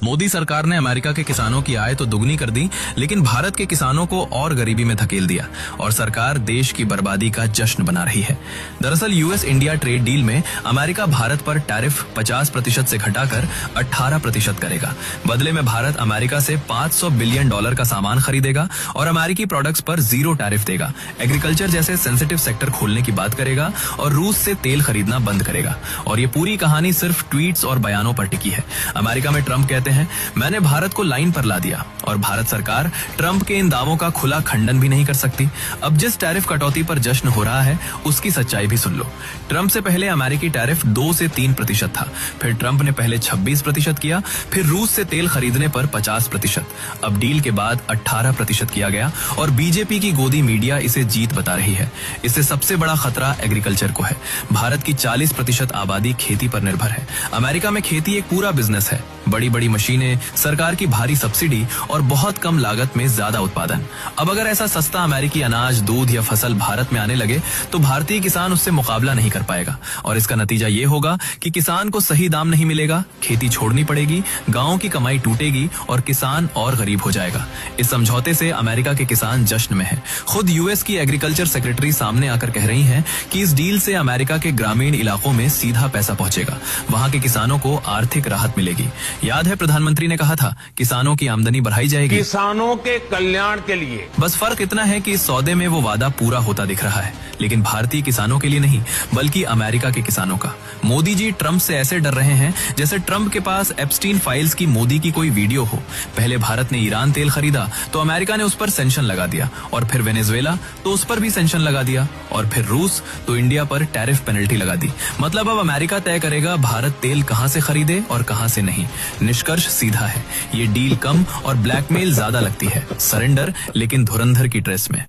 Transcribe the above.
मोदी सरकार ने अमेरिका के किसानों की आय तो दुगनी कर दी, लेकिन भारत के किसानों को और गरीबी में धकेल दिया और सरकार देश की बर्बादी का जश्न बना रही है। दरअसल यूएस इंडिया ट्रेड डील में अमेरिका भारत पर टैरिफ 50% से घटाकर 18% करेगा। बदले में भारत अमेरिका से $500 बिलियन का सामान खरीदेगा और अमेरिकी प्रोडक्ट्स पर जीरो टैरिफ देगा। एग्रीकल्चर जैसे सेंसिटिव सेक्टर खोलने की बात करेगा और रूस से तेल खरीदना बंद करेगा। और ये पूरी कहानी सिर्फ ट्वीट्स और बयानों पर टिकी है। अमेरिका में ट्रंप कहते हैं, मैंने भारत को लाइन पर ला दिया, और भारत सरकार ट्रंप के इन दावों का खुला खंडन भी नहीं कर सकती। अब जिस टैरिफ कटौती पर जश्न हो रहा है उसकी सच्चाई भी सुन लो। ट्रंप से पहले अमेरिकी टैरिफ 2 से 3% था, फिर ट्रंप ने पहले 26% किया, फिर रूस से तेल खरीदने पर 50%, अब डील के बाद 18% किया गया और बीजेपी की गोदी मीडिया इसे जीत बता रही है। इससे सबसे बड़ा खतरा एग्रीकल्चर को है। भारत की 40% आबादी खेती पर निर्भर है। अमेरिका में खेती एक पूरा बिजनेस है। बड़ी बड़ी मशीनें, सरकार की भारी सब्सिडी और बहुत कम लागत में ज्यादा उत्पादन। अब अगर ऐसा सस्ता अमेरिकी अनाज, दूध या फसल भारत में आने लगे तो भारतीय किसान उससे मुकाबला नहीं कर पाएगा और इसका नतीजा ये होगा कि किसान को सही दाम नहीं मिलेगा, खेती छोड़नी पड़ेगी, गांव की कमाई टूटेगी और किसान और गरीब हो जाएगा। इस समझौते से अमेरिका के किसान जश्न में हैं। खुद यूएस की एग्रीकल्चर सेक्रेटरी सामने आकर कह रही हैं कि इस डील से अमेरिका के ग्रामीण इलाकों में सीधा पैसा पहुंचेगा, वहां के किसानों को आर्थिक राहत मिलेगी। याद है प्रधानमंत्री ने कहा था, किसानों की आमदनी बढ़ाई जाएगी, किसानों के कल्याण के लिए। बस फर्क इतना है कि इस सौदे में वो वादा पूरा होता दिख रहा है, लेकिन भारतीय किसानों के लिए नहीं, बल्कि अमेरिका के किसानों का। मोदी जी ट्रंप से ऐसे डर रहे हैं जैसे ट्रंप के पास एप्स्टीन फाइल्स की मोदी की कोई वीडियो हो। पहले भारत ने ईरान तेल खरीदा तो अमेरिका ने उस पर सेंक्शन लगा दिया, और फिर वेनेजुएला तो उस पर भी सेंक्शन लगा दिया, और फिर रूस तो इंडिया पर टैरिफ पेनल्टी लगा दी। मतलब अब अमेरिका तय करेगा भारत तेल कहां से खरीदे और कहां से नहीं। निष्कर्ष सीधा है, ये डील कम और ब्लैकमेल ज्यादा लगती है, सरेंडर लेकिन धुरंधर की ड्रेस में।